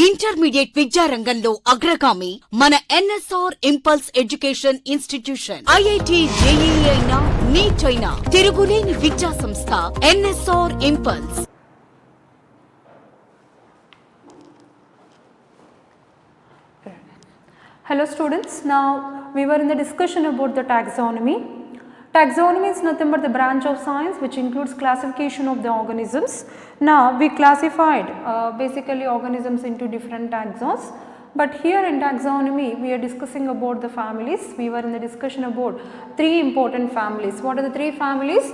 Intermediate విద్యారంగంలో అగ్రగామి మన NSR impulse education institution. IIT JEE అయినా నీట్ అయినా తిరుగులేని విద్యా సంస్థ NSR impulse. Hello students, now we were in the discussion about the taxonomy. Taxonomy is nothing but the branch of science which includes classification of the organisms. Now we classified basically organisms into different taxons, but here in taxonomy we are discussing about the families. We were in the discussion about three important families. What are the three families?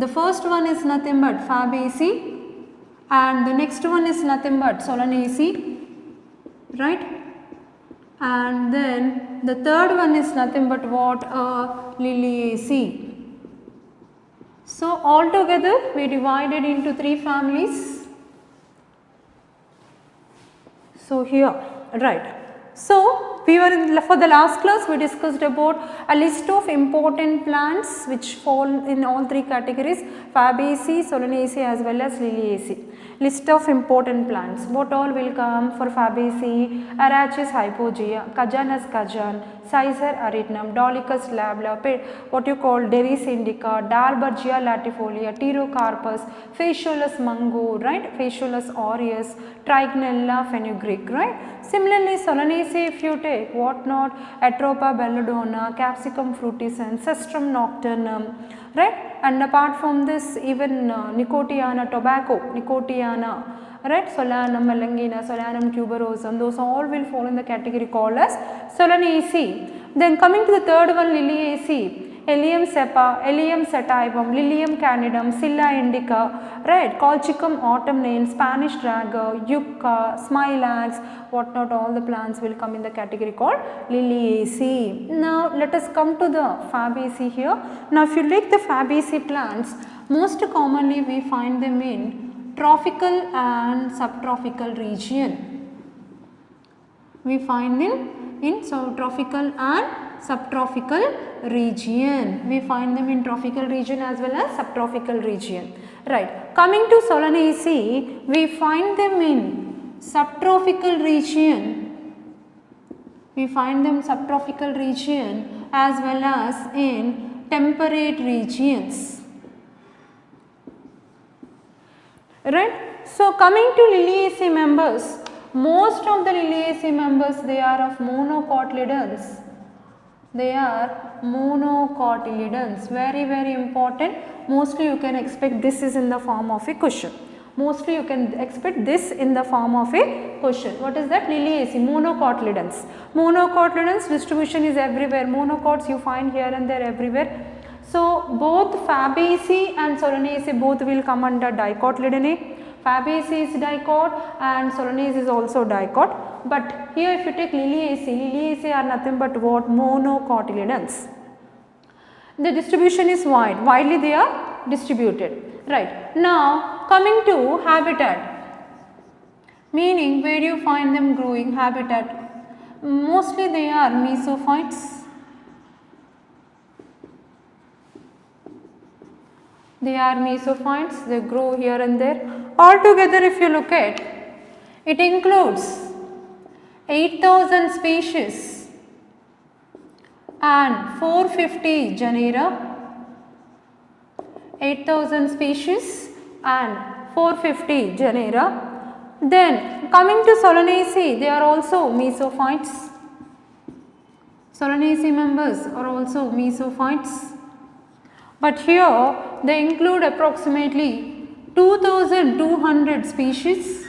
The first one is nothing but Fabaceae, and the next one is nothing but Solanaceae, right? And then the third one is nothing but what? Liliaceae. So altogether we divided into three families. So here, right. So we were for the last class we discussed about a list of important plants which fall in all three categories: Fabaceae, Solanaceae as well as Liliaceae. List of important plants. What all will come for Fabaceae? Arachis hypogea, Cajanus cajan, Cicer aretinum, Dolichus labla, what you call Deris indica, Dalbergia latifolia, Pterocarpus, Phaeolus mungo, right? Phaeolus aureus, Trigonella fenugreek, right? Similarly, Solanaceae if you take, what not? Atropa belladonna, Capsicum fruticans, Cestrum nocturnum, right? And apart from this, even Nicotiana tobacco, Nicotiana, right? Solanum melangina, Solanum tuberosum, those all will fall in the category called as Solanaceae. Then coming to the third one, Liliaceae, Allium cepa, Allium sativum, Lilium candidum, Scilla indica, right? Colchicum autumnale, Spanish dragger, Yucca, Smilax, what not, all the plants will come in the category called Liliaceae. Now let us come to the Fabaceae here. Now if you take the Fabaceae plants, most commonly we find them in tropical and subtropical region. We find them in tropical and subtropical region. We find them in tropical region as well as subtropical region, right? Coming to Solanaceae, we find them in subtropical region. We find them subtropical region as well as in temperate regions, right? So coming to Liliaceae members, most of the Liliaceae members, they are of monocotyledons. They are monocotyledons. Very very important. Mostly you can expect this is in the form of a question. Mostly you can expect this in the form of a question. What is that? Liliaceae, monocotyledons. Monocotyledons distribution is everywhere. Monocots you find here and there everywhere. So both Fabaceae and Solanaceae both will come under dicotyledonate. Fabaceae is dicot and Solanaceae is also dicot. But here if you take Liliaceae, Liliaceae are nothing but what? Monocotyledons. The distribution is wide, widely they are distributed, right? Now coming to habitat, meaning where you find them growing, habitat, mostly they are mesophytes. They are mesophytes, they grow here and there. Altogether if you look at, it includes 8,000 species and 450 genera, 8,000 species and 450 genera. Then coming to Solanaceae, they are also mesophytes. Solanaceae members are also mesophytes. But here they include approximately 2,200 species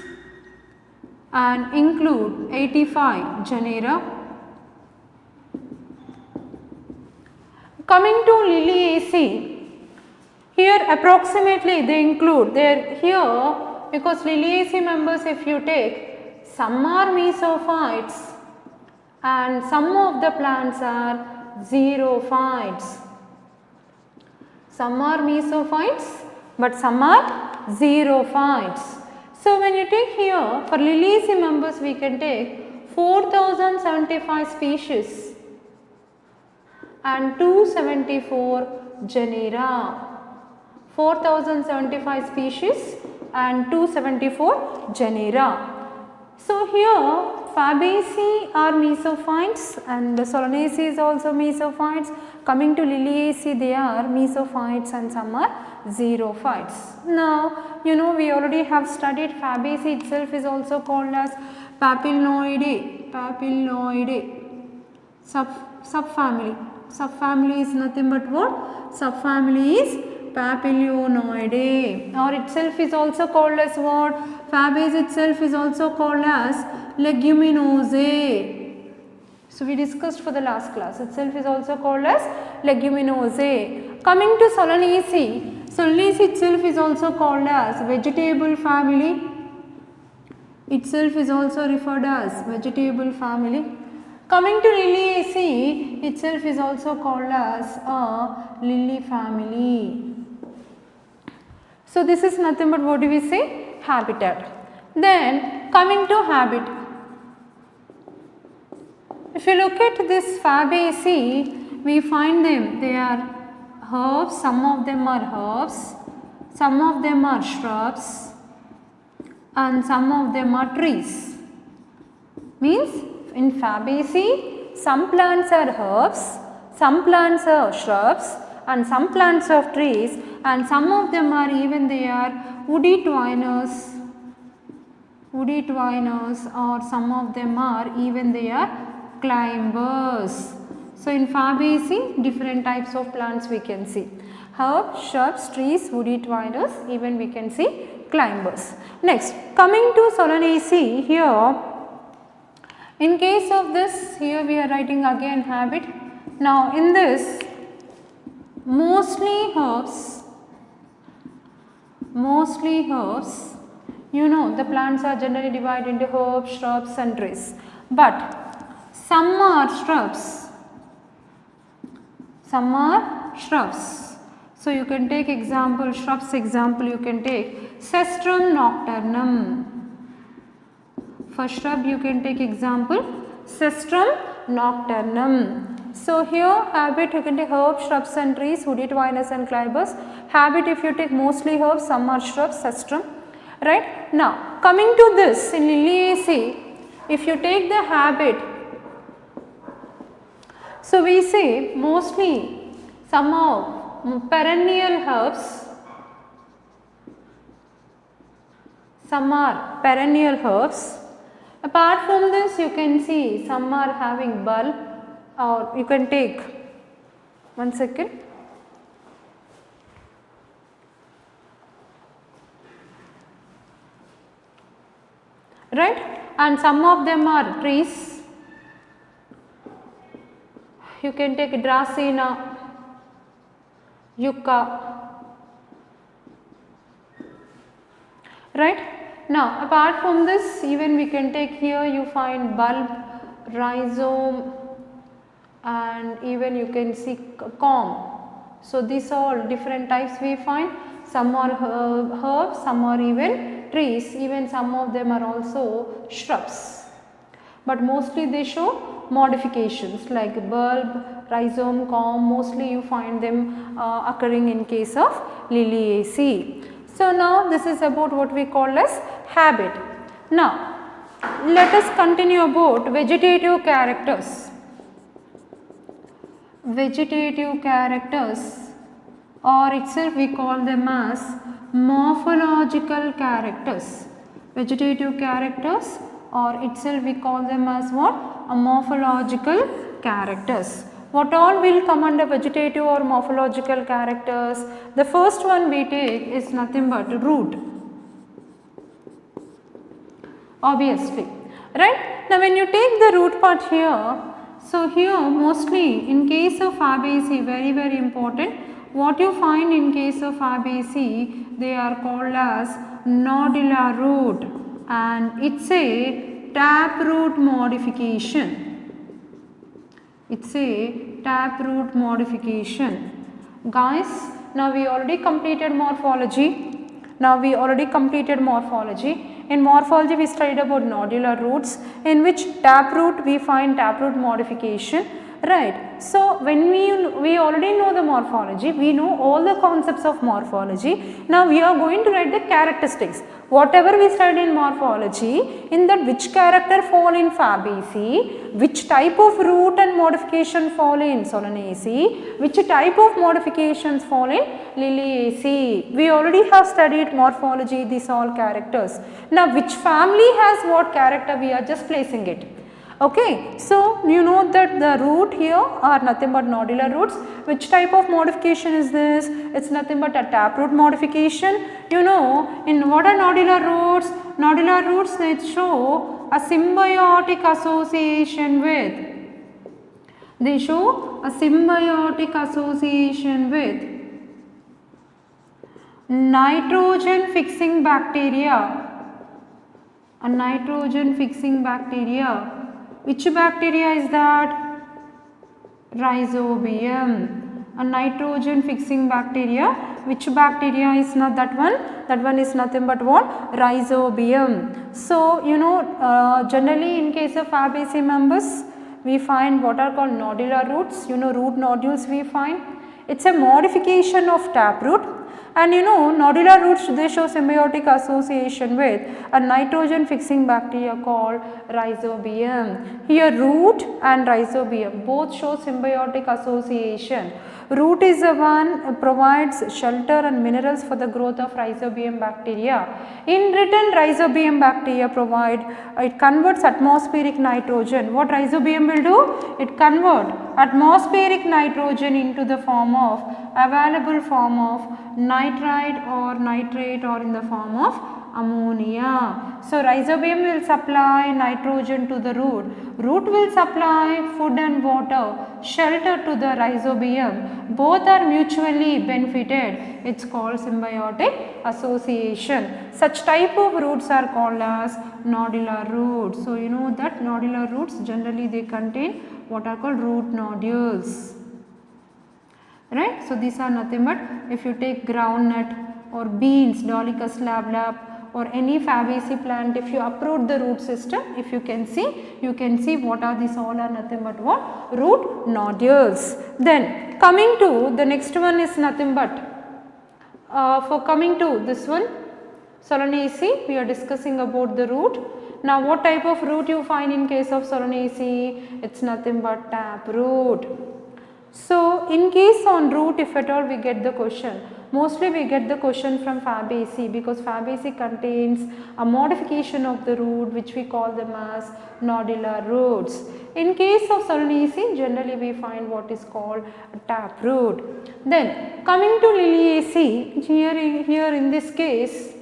and include 85 genera. Coming to Liliaceae, here approximately they include, here because Liliaceae members if you take, some are mesophytes and some of the plants are xerophytes. Some are mesophytes but some are xerophytes. So when you take here for Liliaceae members we can take 4,075 species and 274 genera. 4,075 species and 274 genera. So here Fabaceae are mesophytes and the Solanaceae is also mesophytes. Coming to Liliaceae, they are mesophytes and some are xerophytes. Now you know we already have studied Fabaceae itself is also called as Papilioideae, subfamily. Subfamily is nothing but what? Subfamily is Papilionoideae, or itself is also called as what? Fabaceae itself is also called as Leguminosae. So we discussed for the last class, itself is also called as Leguminosae. Coming to Solanaceae, Solanaceae itself is also called as vegetable family. Itself is also referred as vegetable family. Coming to Liliaceae, itself is also called as a lily family. So this is nothing but what do we say? Habitat. Then coming to habit. If you look at this Fabaceae, we find them, they are herbs, some of them are herbs, some of them are shrubs and some of them are trees. Means in Fabaceae, some plants are herbs, some plants are shrubs and some plants are trees and some of them are even they are woody twiners or some of them are even they are climbers. So in Fabaceae, different types of plants we can see. Herbs, shrubs, trees, woody twiners, even we can see climbers. Next, coming to Solanaceae, here in case of this, here we are writing again habit. Now in this, mostly herbs, you know the plants are generally divided into herbs, shrubs and trees, but some are shrubs, So you can take example, shrubs example you can take Cestrum nocturnum. For shrub you can take example Cestrum nocturnum. So here habit you can take herbs, shrubs and trees, woody twiners and climbers. Habit if you take mostly herbs, some are shrubs, Cestrum. Right. Now coming to this in Liliaceae, if you take the habit, so we say mostly some of perennial herbs, some are perennial herbs. Apart from this you can see some are having bulb, or you can take one second. Right, and some of them are trees. You can take Dracena, Yucca. Right. Now apart from this, even we can take here you find bulb, rhizome and even you can see corm. So these all different types we find. Some are herbs, some are even trees, even some of them are also shrubs. But mostly they show modifications like bulb, rhizome, corm, mostly you find them occurring in case of Liliaceae. So now this is about what we call as habit. Now let us continue about vegetative characters. Vegetative characters, or itself we call them as morphological characters. Vegetative characters, or itself we call them as what? Morphological characters. What all will come under vegetative or morphological characters? The first one we take is nothing but root. Obviously, right? Now when you take the root part here, so here mostly in case of Fabaceae, very important, what you find in case of Fabaceae, they are called as nodular root and it's a taproot modification. It's a taproot modification. Guys, now we already completed morphology. In morphology we studied about nodular roots, in which taproot we find taproot modification, right. So when we already know the morphology, we know all the concepts of morphology. Now we are going to write the characteristics. Whatever we studied in morphology, in that which character fall in Fabaceae, which type of root and modification fall in Solanaceae, which type of modifications fall in Liliaceae. We already have studied morphology, these all characters. Now which family has what character, we are just placing it. Okay, so you know that the root here are nothing but nodular roots. Which type of modification is this? It's nothing but a taproot modification. You know, in what are nodular roots? Nodular roots, they show a symbiotic association with, they show a symbiotic association with nitrogen fixing bacteria, a nitrogen fixing bacteria. Which bacteria is that? Rhizobium, a nitrogen fixing bacteria. Which bacteria is not that one? That one is nothing but what? Rhizobium. So you know, generally in case of Fabaceae members, we find what are called nodular roots. You know, root nodules we find. It's a modification of taproot. And you know, nodular roots, they show symbiotic association with a nitrogen fixing bacteria called Rhizobium. Here root and Rhizobium both show symbiotic association. Root is the one provides shelter and minerals for the growth of Rhizobium bacteria. In return, Rhizobium bacteria it converts atmospheric nitrogen. What Rhizobium will do? It convert atmospheric nitrogen into the form of, available form of nitrite or nitrate, or in the form of ammonia. So Rhizobium will supply nitrogen to the root. Root will supply food and water, shelter to the Rhizobium. Both are mutually benefited. It's called symbiotic association. Such type of roots are called as nodular roots. So you know that nodular roots generally they contain what are called root nodules. Right? So these are nothing but, if you take groundnut or beans, Dolichos lablab, or any Fabaceae plant, if you uproot the root system, if you can see what are these, all are nothing but what? Root nodules. Then coming to the next one is nothing but, for coming to this one, Solanaceae, we are discussing about the root. Now what type of root you find in case of Solanaceae? It's nothing but taproot. So in case on root, if at all we get the question, mostly we get the question from Fabaceae, because Fabaceae contains a modification of the root which we call them as nodular roots. In case of Solanaceae, generally we find what is called taproot. Then coming to Liliaceae, here in this case,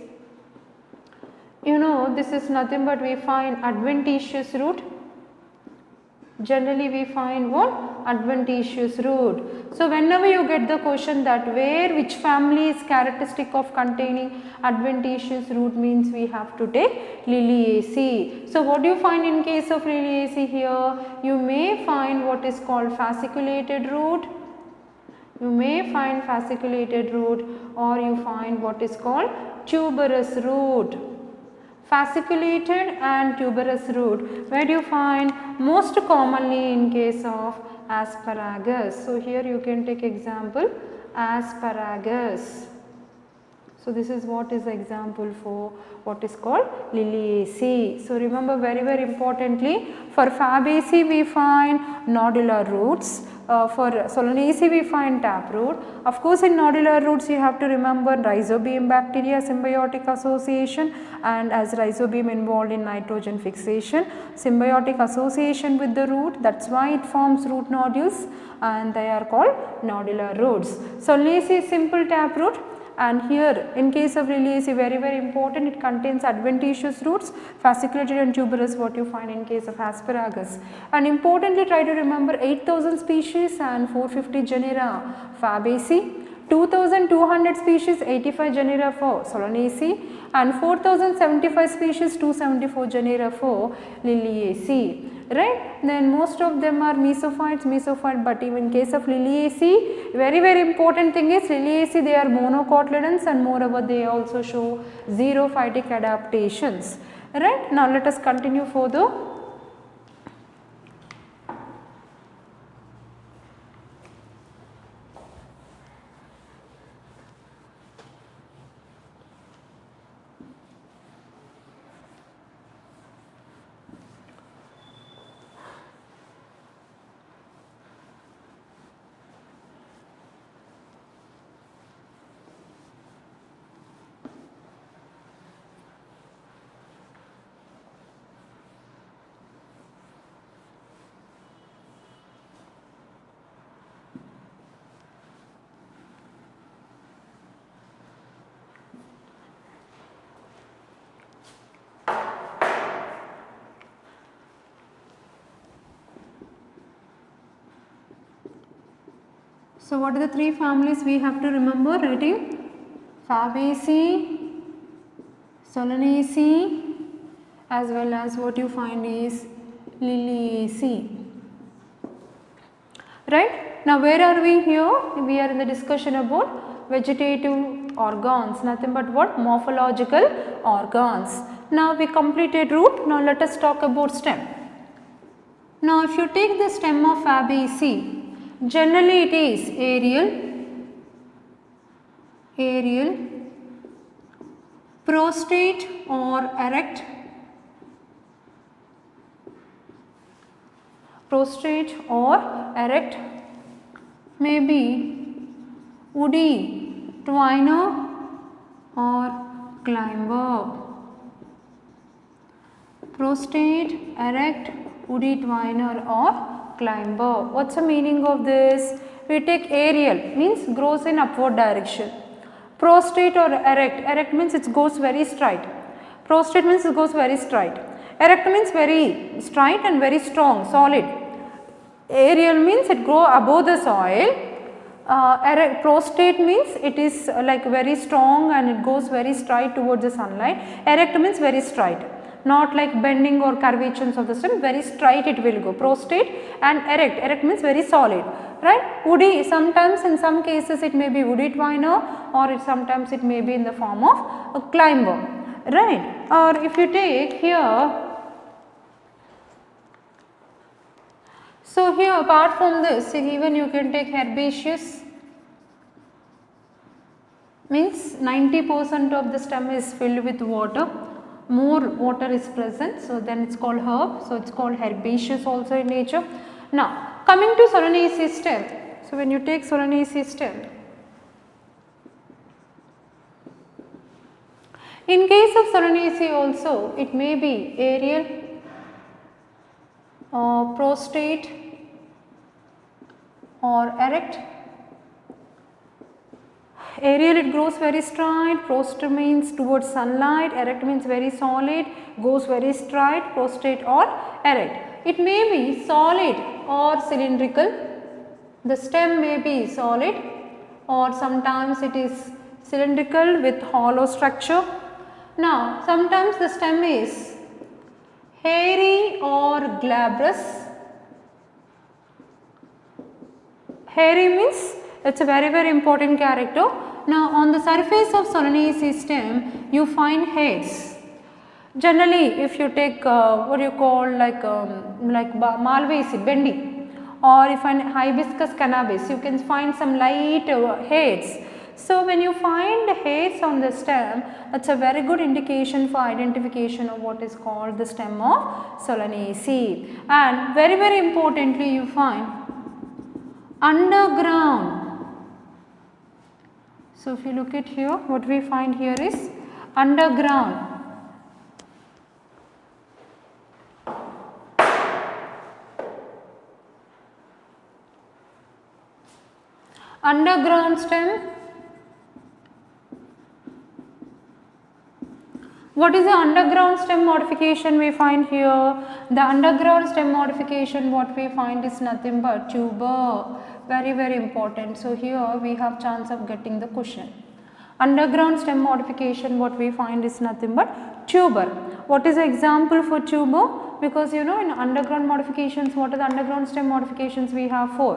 you know, this is nothing but we find adventitious root. Generally we find what? Adventitious root. So whenever you get the question that where, which family is characteristic of containing adventitious root, means we have to take Liliaceae. So what do you find in case of Liliaceae here? You may find what is called fasciculated root. You may find fasciculated root, or you find what is called tuberous root. Fasciculated and tuberous root, where do you find? Most commonly in case of asparagus. So here you can take example asparagus. So this is what is the example for what is called Liliaceae. So remember, very importantly, for Fabaceae we find nodular roots. For Solanaceae we find taproot. Of course, in nodular roots you have to remember Rhizobium bacteria symbiotic association, and as Rhizobium involved in nitrogen fixation, symbiotic association with the root, that is why it forms root nodules and they are called nodular roots. Solanaceae is simple taproot. And here in case of Liliaceae, very important, it contains adventitious roots, fasciculated and tuberous, what you find in case of asparagus. And importantly, try to remember 8,000 species and 450 genera Fabaceae, 2,200 species, 85 genera for Solanaceae, and 4,075 species, 274 genera for Liliaceae. Right? Then most of them are mesophyte, but even in case of Liliaceae, very important thing is Liliaceae, they are monocotyledons, and moreover they also show xerophytic adaptations. Right? Now let us continue further. So what are the three families we have to remember writing? Fabaceae, Solanaceae, as well as what you find is Liliaceae. Right? Now where are we here? We are in the discussion about vegetative organs, nothing but what? Morphological organs. Now we completed root, now let us talk about stem. Now if you take the stem of Fabaceae, generally it is aerial, prostrate or erect, maybe woody, twiner or climber. Prostrate, erect, woody, twiner or climber. What's the meaning of this? We take aerial, means grows in upward direction. Prostrate or erect means it goes very straight. Prostrate means it goes very straight. Erect means very straight and very strong, solid. Aerial means it grows above the soil. Prostrate means it is like very strong and it goes very straight towards the sunlight. Erect means very straight, not like bending or curvatures of the stem, very straight it will go. Prostrate and erect means very solid, right? Woody, sometimes in some cases it may be woody twiner, or sometimes it may be in the form of a climber, right? Or if you take here, so here apart from this, even you can take herbaceous, means 90% of the stem is filled with water, more water is present, so then it is called herb, so it is called herbaceous also in nature. Now coming to Solanaceae stem, so when you take Solanaceae stem, in case of Solanaceae also it may be aerial, prostrate or erect. Aerial it grows very straight, prostrate means towards sunlight, erect means very solid, goes very straight, prostrate or erect. It may be solid or cylindrical, the stem may be solid or sometimes it is cylindrical with hollow structure. Now sometimes the stem is hairy or glabrous. Hairy means it is a very important character. Now on the surface of Solanaceae stem you find hairs. Generally if you take what you call like Malvaceae, bendy, or if an Hibiscus cannabis, you can find some light hairs. So when you find hairs on the stem, that is a very good indication for identification of what is called the stem of Solanaceae. And very importantly you find underground. So if you look at here, what we find here is underground. Underground stem. What is the underground stem modification we find here? The underground stem modification what we find is nothing but tuber. Very important. So here we have chance of getting the question. Underground stem modification what we find is nothing but tuber. What is the example for tuber? Because you know in underground modifications, what are the underground stem modifications we have? 4.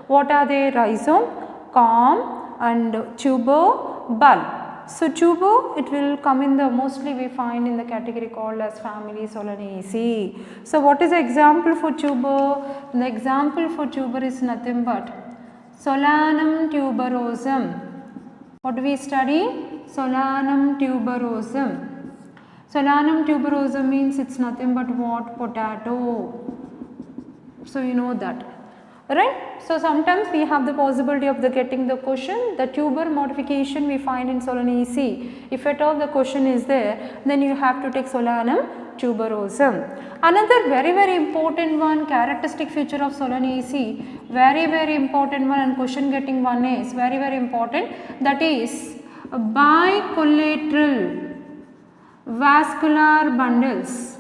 What are they? Rhizome, corm and tuber, bulb. So tuber it will come in the mostly we find in the category called as family Solanaceae. So what is the example for tuber? The example for tuber is nothing but Solanum tuberosum. What do we study? Solanum tuberosum. Solanum tuberosum means it is nothing but what? Potato. So you know that, right? So sometimes we have the possibility of getting the question, the tuber modification we find in Solanaceae. If at all the question is there, then you have to take Solanum tuberosum. Another very important one, characteristic feature of Solanaceae, very important one, and question getting one is very important, that is bicollateral vascular bundles.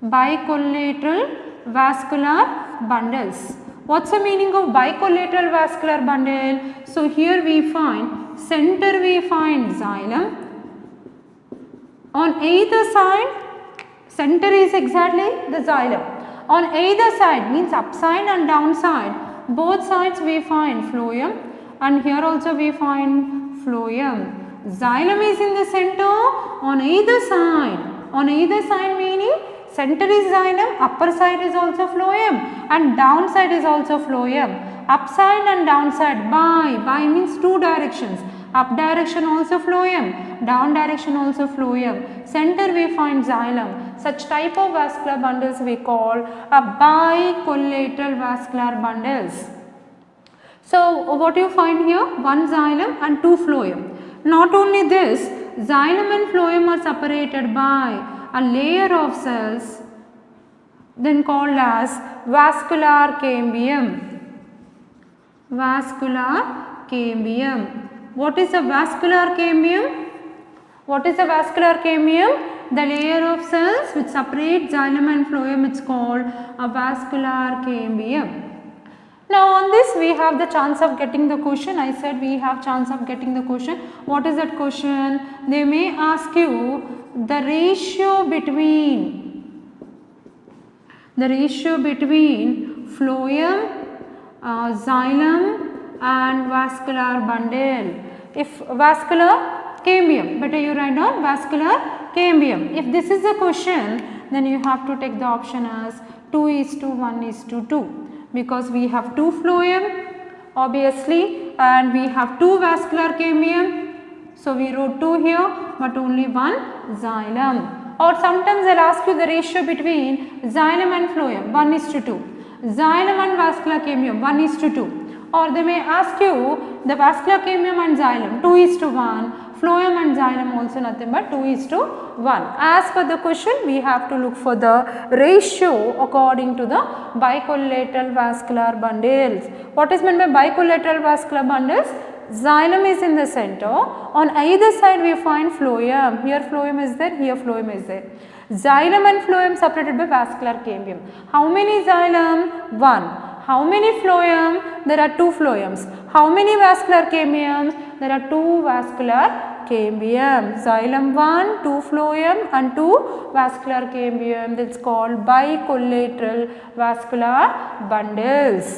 Bicollateral vascular bundles. What's the meaning of bicollateral vascular bundle? So here we find center, we find xylem. On either side, center is exactly the xylem. On either side means upside and downside, both sides we find phloem, and here also we find phloem. Xylem is in the center on either side. On either side meaning center is xylem, upper side is also phloem and downside is also phloem. Upside and downside, by means two directions. Up direction also phloem, down direction also phloem. Center we find xylem. Such type of vascular bundles we call a bicollateral vascular bundles. So what you find here? One xylem and two phloem. Not only this, xylem and phloem are separated by a layer of cells then called as vascular cambium. Vascular cambium. What is a vascular cambium? What is a vascular cambium? The layer of cells which separate xylem and phloem, it's called a vascular cambium. Now on this we have the chance of getting the question. I said we have chance of getting the question. What is that question? They may ask you the ratio between phloem, xylem and vascular bundle. If vascular cambium, better you write down vascular cambium. If this is the question, then you have to take the option as 2:1:2. Because we have two phloem obviously and we have two vascular cambium. So we wrote 2 here but only one xylem. Or sometimes they will ask you the ratio between xylem and phloem 1:2. Xylem and vascular cambium 1:2. Or they may ask you the vascular cambium and xylem 2:1. Phloem and xylem also nothing but 2:1. As per the question, we have to look for the ratio according to the bicollateral vascular bundles. What is meant by bicollateral vascular bundles? Xylem is in the center. On either side we find phloem. Here phloem is there, here phloem is there. Xylem and phloem separated by vascular cambium. How many xylem? 1. How many phloem? There are 2 phloems. How many vascular cambiums? There are 2 vascular cambium. Xylem 1, 2 phloem and 2 vascular cambium. That is called bicollateral vascular bundles.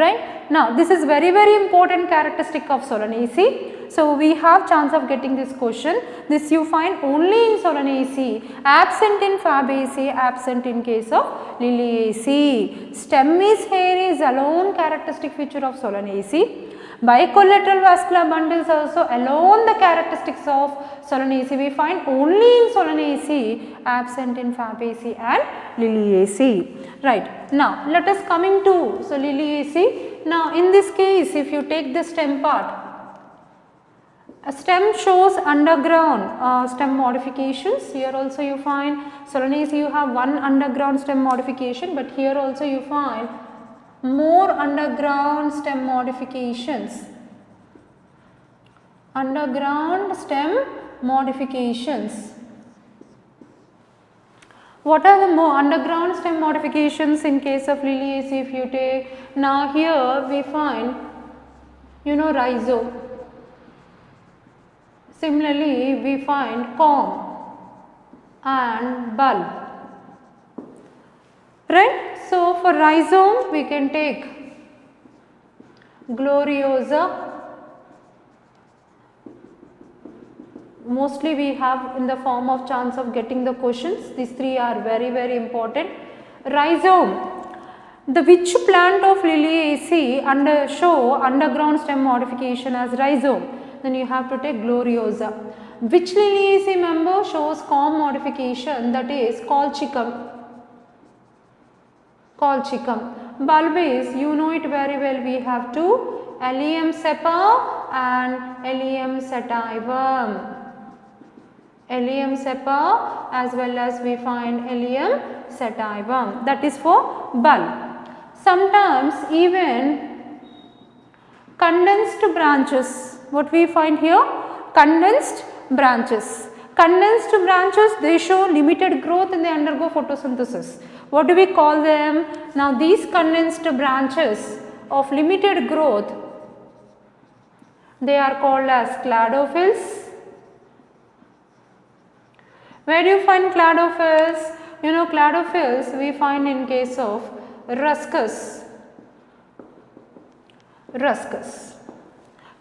Right. Now this is very important characteristic of Solanaceae. So we have chance of getting this question. This you find only in Solanaceae, absent in Fabaceae, absent in case of Liliaceae. Stem is hairy is alone characteristic feature of Solanaceae. Bicollateral vascular bundles also alone the characteristics of Solanaceae we find only in Solanaceae, absent in Fabaceae and Liliaceae. Right. Now let us coming to Liliaceae. Now in this case if you take the stem part, a stem shows underground stem modifications. Here also you find Solanaceae you have one underground stem modification, but here also you find more underground stem modifications. Underground stem modifications. What are the more underground stem modifications in case of Liliaceae if you take? Now here we find rhizome. Similarly we find comb and bulb. Right. So for rhizome we can take gloriosa. Mostly we have in the form of chance of getting the questions. These 3 are very important. Rhizome. The which plant of Liliaceae show underground stem modification as rhizome? Then you have to take gloriosa. Which Liliaceae member shows comb modification? That is colchicum. Bulbous, you know it very well, we have 2, Allium cepa and Allium sativum. Allium cepa as well as we find Allium sativum, that is for bulb. Sometimes even condensed branches, what we find here? Condensed branches. Condensed branches, they show limited growth and they undergo photosynthesis. What do we call them? Now these condensed branches of limited growth, they are called as cladophylls. Where do you find cladophylls? You know, cladophylls we find in case of Ruscus.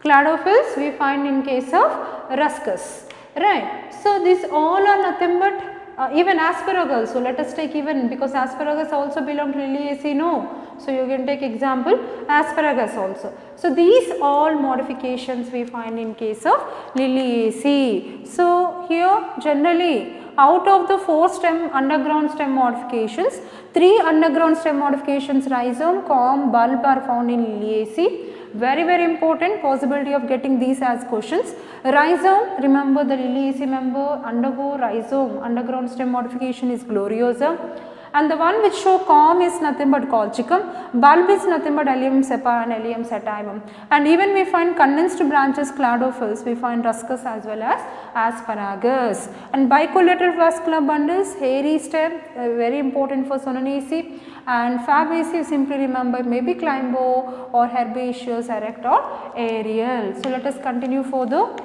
Cladophylls we find in case of Ruscus, right. So these all are nothing but even asparagus. So let us take even, because asparagus also belong to Liliaceae, no. So you can take example asparagus also. So these all modifications we find in case of Liliaceae. So here generally out of the 4 underground stem modifications, 3 underground stem modifications, rhizome, corm, bulb are found in Liliaceae. Very important, possibility of getting these as questions. Rhizome, remember the Liliaceae member undergo rhizome, underground stem modification is gloriosa. And the one which show corm is nothing but colchicum, bulb is nothing but Allium cepa and Allium sativum. And even we find condensed branches, cladophylls, we find Ruscus as well as asparagus. And bicollateral vascular bundles, hairy stem, very important for Solanaceae. And Fabaceae, simply remember, maybe climbo or herbaceous, erect or aerial. So let us continue further.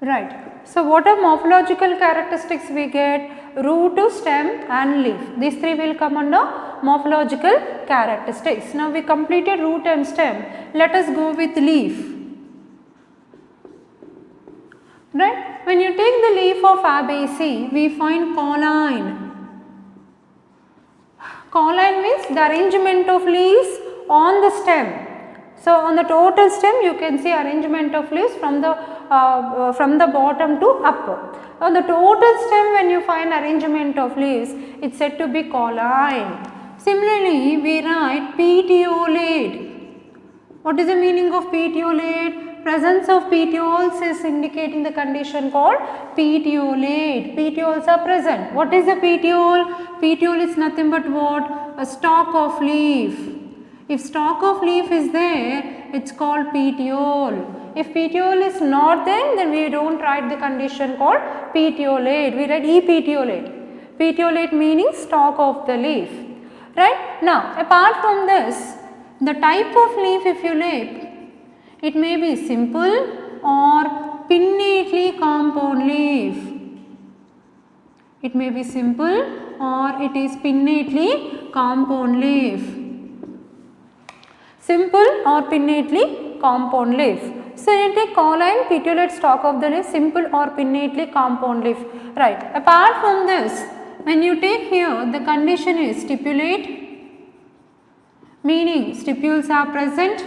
Right. So what are morphological characteristics we get? Root, stem and leaf. These 3 will come under morphological characteristics. Now we completed root and stem. Let us go with leaf. Right. When you take the leaf of Fabaceae, we find colline. Colline means the arrangement of leaves on the stem. So on the total stem you can see arrangement of leaves from the bottom to up. On the total stem when you find arrangement of leaves, it is said to be colline. Similarly, we write petiolate. What is the meaning of petiolate? Presence of petioles is indicating the condition called petiolate. Petioles are present. What is the petiole? Petiole is nothing but what? A stalk of leaf. If stalk of leaf is there, it is called petiole. If petiole is not there, then we do not write the condition called petiolate. We write epetiolate. Petiolate meaning stalk of the leaf. Right? Now, apart from this, the type of leaf if you take, it may be simple or pinnately compound leaf. It may be simple or it is pinnately compound leaf. Simple or pinnately compound leaf. So you take colline, petiolate, stalk of the leaf, simple or pinnately compound leaf. Right. Apart from this, when you take here, the condition is stipulate, meaning stipules are present,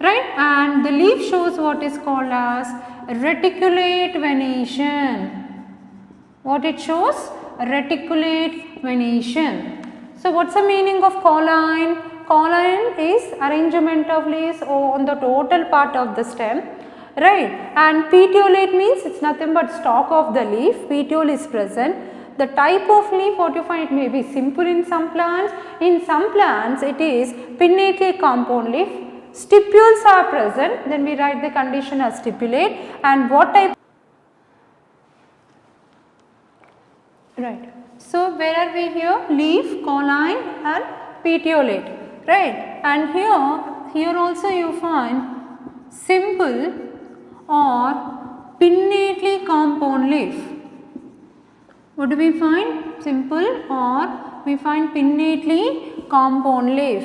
right, and the leaf shows what is called as reticulate venation. What it shows? Reticulate venation. So what is the meaning of colline? Colline is arrangement of leaves on the total part of the stem, right, and petiolate means it is nothing but stalk of the leaf, petiole is present. The type of leaf, what you find, it may be simple in some plants, in some plants it is pinnately compound leaf, stipules are present, then we write the condition as stipulate. And what type? Right. So where are we here? Leaf, colline and petiolate. Right, and here also you find simple or pinnately compound leaf. What do we find? Simple, or we find pinnately compound leaf.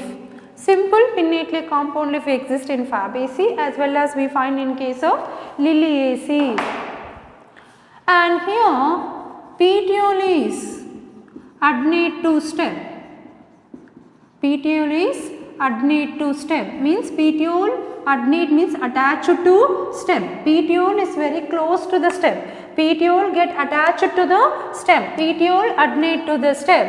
Simple pinnately compound leaf exists in Fabaceae as well as we find in case of Liliaceae. And here petiole is adnate to stem. Petiole is adnate to stem, means petiole adnate means attached to stem. Petiole is very close to the stem. Petiole get attached to the stem. Petiole adnate to the stem.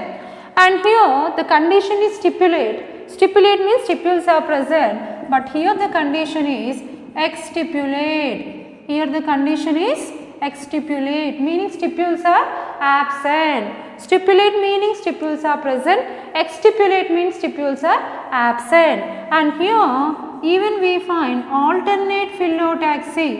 And here the condition is stipulate. Stipulate means stipules are present, but here the condition is exstipulate. Here the condition is exstipulate, meaning stipules are absent. Stipulate meaning stipules are present. Exstipulate means stipules are absent. And here even we find alternate phyllotaxy.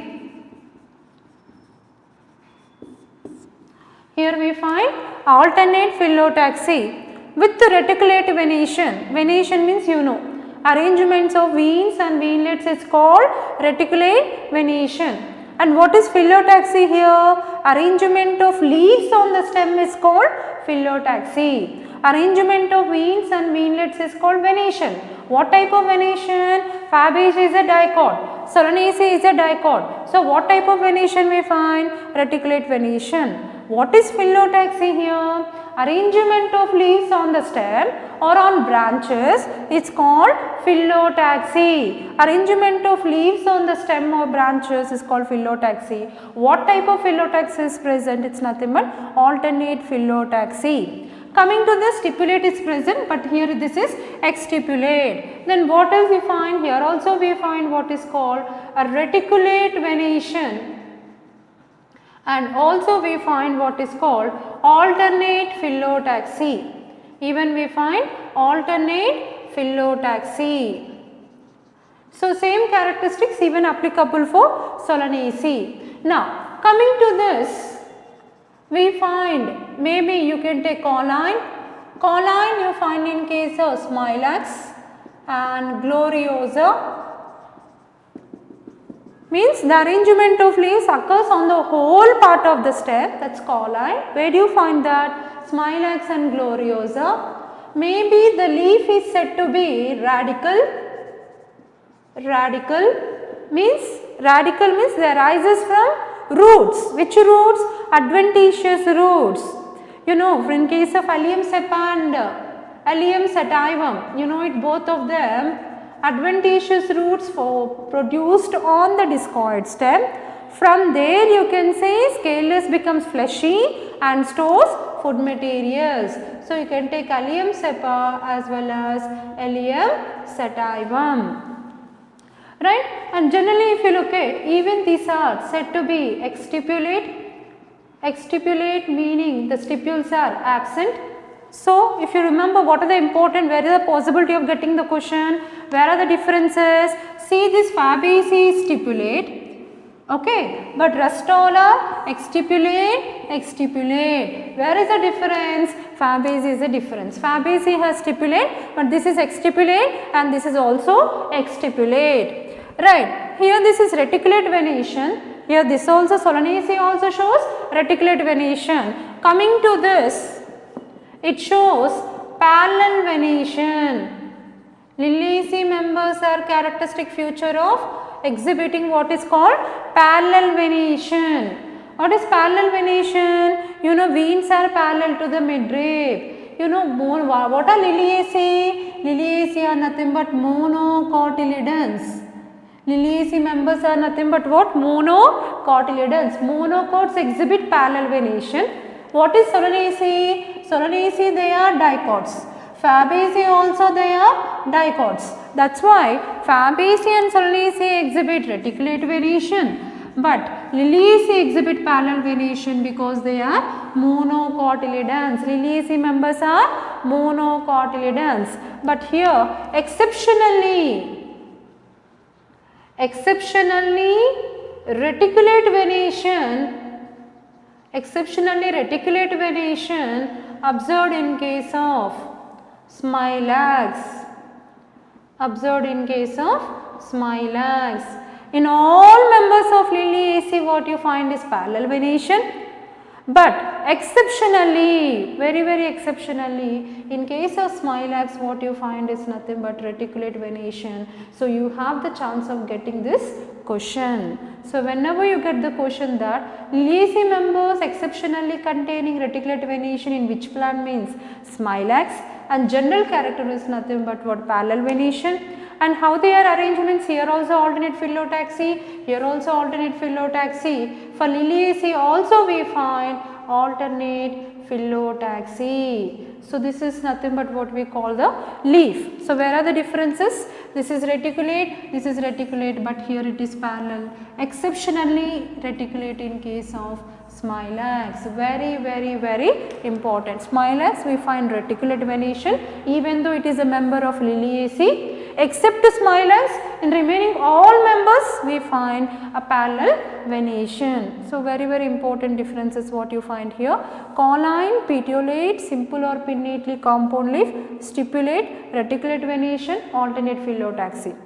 Here we find alternate phyllotaxy with reticulate venation. Venation means you know, arrangements of veins and veinlets is called reticulate venation. And what is phyllotaxy here? Arrangement of leaves on the stem is called phyllotaxy. Arrangement of veins and veinlets is called venation. What type of venation? Fabaceae is a dicot. Solanaceae is a dicot. So what type of venation we find? Reticulate venation. What is phyllotaxy here? Arrangement of leaves on the stem or on branches, it's called phyllotaxy. Arrangement of leaves on the stem or branches is called phyllotaxy. What type of phyllotaxy is present? It's nothing but alternate phyllotaxy. Coming to the stipulate is present, but here this is exstipulate. Then what else we find? Here also we find what is called a reticulate venation. And also we find what is called alternate phyllotaxy. Even we find alternate phyllotaxy. So same characteristics even applicable for Solanaceae. Now coming to this, we find maybe you can take Colline. Colline you find in case of Smilax and Gloriosa. Means the arrangement of leaves occurs on the whole part of the stem, that's colline. Where do you find that? Smilax and Gloriosa. Maybe the leaf is said to be radical. Radical means they arises from roots. Which roots? Adventitious roots. You know, in case of Allium cepa and Allium sativum, you know it, both of them adventitious roots produced on the discoid stem. From there you can say scaleless becomes fleshy and stores food materials. So you can take Allium cepa as well as Allium sativum. Right? And generally if you look at, even these are said to be exstipulate. Exstipulate meaning the stipules are absent. So if you remember what are the important, where is the possibility of getting the question, where are the differences? See, this Fabaceae is stipulate, okay, but Rustola exstipulate, exstipulate. Where is the difference? Fabaceae is a difference. Fabaceae has stipulate, but this is exstipulate and this is also exstipulate. Right, here this is reticulate venation. Here this also, Solanaceae also shows reticulate venation. Coming to this, it shows parallel venation. Liliaceae members are characteristic feature of exhibiting what is called parallel venation. What is parallel venation? You know, veins are parallel to the midrib. You know, what are Liliaceae? Liliaceae are nothing but monocotyledons. Liliaceae members are nothing but what? Monocotyledons. Monocots exhibit parallel venation. What is Solanaceae? Solanaceae, they are dicots. Fabaceae also they are dicots. That's why Fabaceae and Solanaceae exhibit reticulate venation, but Liliaceae exhibit parallel venation because they are monocotyledons. Liliaceae members are monocotyledons, but here exceptionally reticulate venation observed in case of Smilax. In all members of Liliaceae, what you find is parallel venation. But exceptionally, very exceptionally, in case of Smilax, what you find is nothing but reticulate venation. So you have the chance of getting this question. So whenever you get the question that Liliaceae members exceptionally containing reticulate venation in which plant means Smilax, and general character is nothing but what, parallel venation. And how they are arranged means here also alternate phyllotaxy, here also alternate phyllotaxy. For Liliaceae also we find alternate phyllotaxy. So this is nothing but what we call the leaf. So where are the differences? This is reticulate, but here it is parallel. Exceptionally reticulate in case of Smilax. Very important. Smilax we find reticulate venation even though it is a member of Liliaceae. Except Smilax, in remaining all members we find a parallel venation. So very important differences what you find here. Colline, petiolate, simple or pinnately compound leaf, stipulate, reticulate venation, alternate phyllotaxy.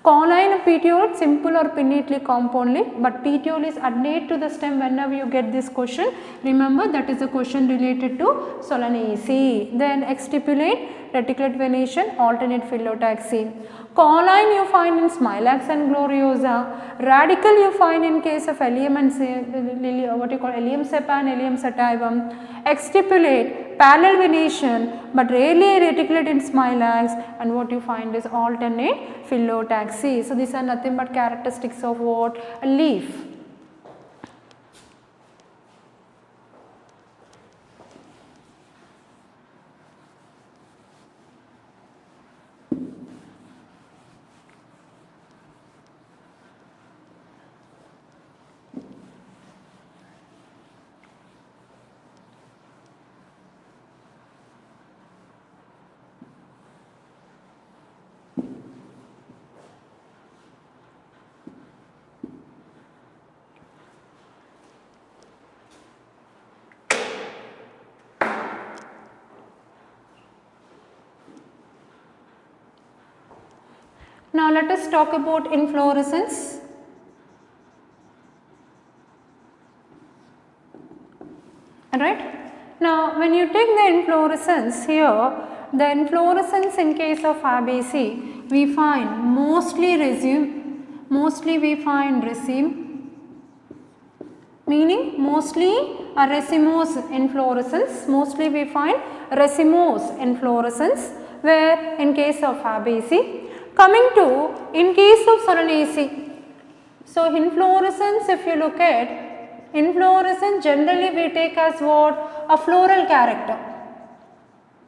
Colline, petiole, simple or pinnately compound leaf, but petiole is adnate to the stem whenever you get this question. Remember that is a question related to Solanaceae. Then exstipulate, reticulate venation, alternate phyllotaxy. Colline you find in Smilax and Gloriosa. Radical you find in case of Allium and Allium cepa and Allium sativum. Exstipulate, parallel venation, but rarely reticulate in Smilax, and what you find is alternate phyllotaxy. So these are nothing but characteristics of what? A leaf. Now let us talk about inflorescence. Alright. Now when you take the inflorescence here, the inflorescence in case of Fabaceae, we find mostly raceme, meaning mostly a racemose inflorescence, mostly we find racemose inflorescence, where in case of Fabaceae. Coming to in case of Solanaceae, so inflorescence if you look at, inflorescence generally we take as what? A floral character.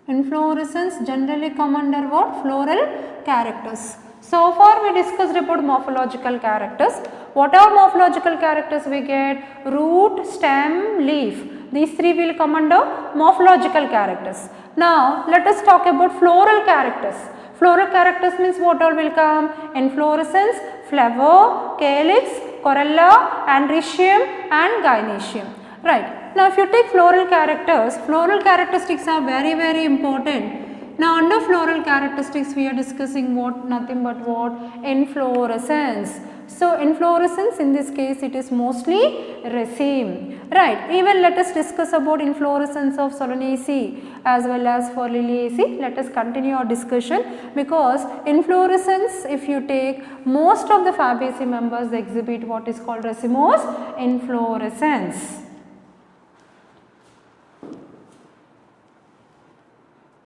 Inflorescence generally come under what? Floral characters. So far we discussed about morphological characters. What are morphological characters we get? Root, stem, leaf. These three will come under morphological characters. Now let us talk about floral characters. Floral characters means what all will come? Inflorescence, flower, calyx, corolla, androecium and gynoecium. Right. Now if you take floral characters, floral characteristics are very important. Now under floral characteristics we are discussing what? Nothing but what? Inflorescence. So inflorescence in this case it is mostly raceme. Right. Even let us discuss about inflorescence of Solanaceae as well as for Liliaceae. Let us continue our discussion, because inflorescence if you take, most of the Fabaceae members exhibit what is called racemose inflorescence.